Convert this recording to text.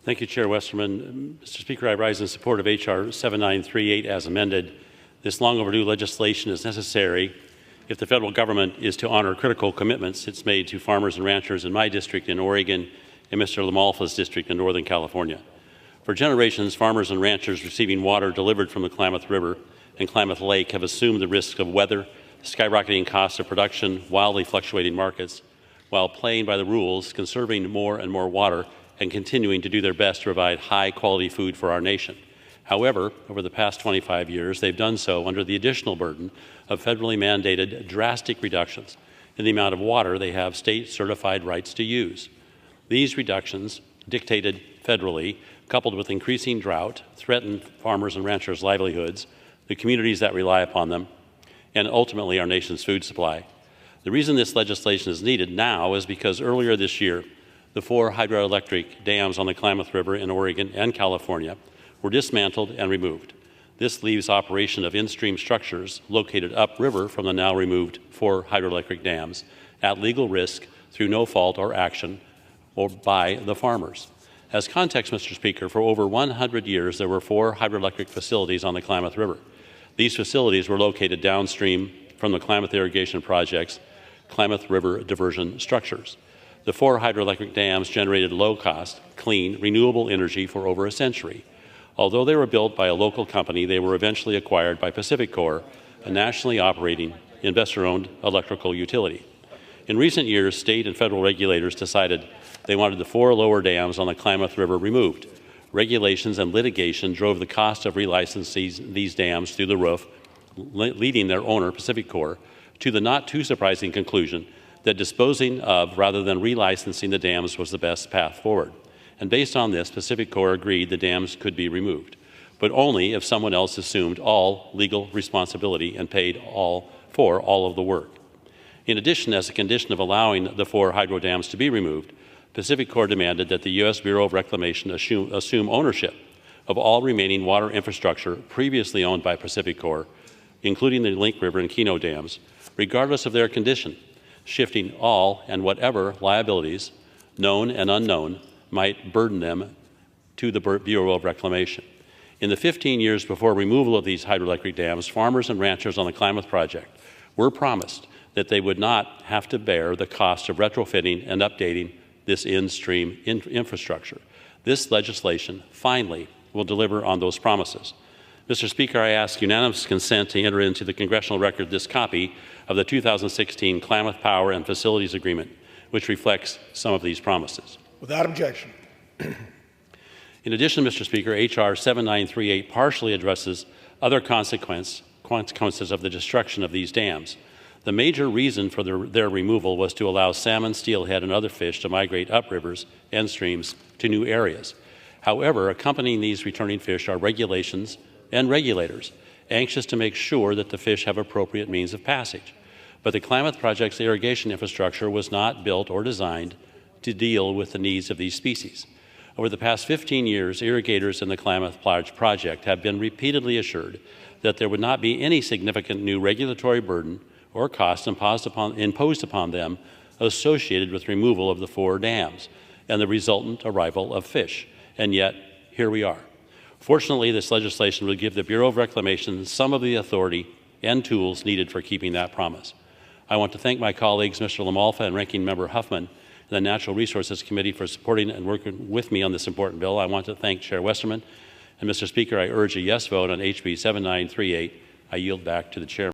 Thank you, Chair Westerman. Mr. Speaker, I rise in support of H.R. 7938 as amended. This long overdue legislation is necessary if the federal government is to honor critical commitments it's made to farmers and ranchers in my district in Oregon and Mr. Lamalfa's district in Northern California. For generations, farmers and ranchers receiving water delivered from the Klamath River and Klamath Lake have assumed the risks of weather, skyrocketing costs of production, wildly fluctuating markets, while playing by the rules, conserving more and more water, and continuing to do their best to provide high-quality food for our nation. However, over the past 25 years, they've done so under the additional burden of federally mandated drastic reductions in the amount of water they have state-certified rights to use. These reductions, dictated federally, coupled with increasing drought, threaten farmers and ranchers' livelihoods, the communities that rely upon them, and ultimately our nation's food supply. The reason this legislation is needed now is because earlier this year, the 4 hydroelectric dams on the Klamath River in Oregon and California were dismantled and removed. This leaves operation of in-stream structures located upriver from the now removed 4 hydroelectric dams at legal risk through no fault or action or by the farmers. As context, Mr. Speaker, for over 100 years there were 4 hydroelectric facilities on the Klamath River. These facilities were located downstream from the Klamath Irrigation Project's Klamath River diversion structures. The 4 hydroelectric dams generated low-cost, clean, renewable energy for over a century. Although they were built by a local company, they were eventually acquired by PacifiCorp, a nationally operating, investor-owned electrical utility. In recent years, state and federal regulators decided they wanted the 4 lower dams on the Klamath River removed. Regulations and litigation drove the cost of relicensing these dams through the roof, leading their owner, PacifiCorp, to the not-too-surprising conclusion that disposing of rather than relicensing the dams was the best path forward. And based on this, PacifiCorp agreed the dams could be removed, but only if someone else assumed all legal responsibility and paid for all of the work. In addition, as a condition of allowing the 4 hydro dams to be removed, PacifiCorp demanded that the U.S. Bureau of Reclamation assume ownership of all remaining water infrastructure previously owned by PacifiCorp, including the Link River and Keno dams, regardless of their condition, shifting all and whatever liabilities, known and unknown, might burden them to the Bureau of Reclamation. In the 15 years before removal of these hydroelectric dams, farmers and ranchers on the Klamath Project were promised that they would not have to bear the cost of retrofitting and updating this in-stream infrastructure. This legislation finally will deliver on those promises. Mr. Speaker, I ask unanimous consent to enter into the congressional record this copy of the 2016 Klamath Power and Facilities Agreement, which reflects some of these promises. Without objection. In addition, Mr. Speaker, H.R. 7938 partially addresses other consequences of the destruction of these dams. The major reason for their removal was to allow salmon, steelhead, and other fish to migrate up rivers and streams to new areas. However, accompanying these returning fish are regulations and regulators, anxious to make sure that the fish have appropriate means of passage. But the Klamath Project's irrigation infrastructure was not built or designed to deal with the needs of these species. Over the past 15 years, irrigators in the Klamath Project have been repeatedly assured that there would not be any significant new regulatory burden or cost imposed upon them associated with removal of the 4 dams and the resultant arrival of fish. And yet, here we are. Fortunately, this legislation would give the Bureau of Reclamation some of the authority and tools needed for keeping that promise. I want to thank my colleagues, Mr. Lamalfa and Ranking Member Huffman, and the Natural Resources Committee for supporting and working with me on this important bill. I want to thank Chair Westerman. And Mr. Speaker, I urge a yes vote on HB 7938. I yield back to the Chair.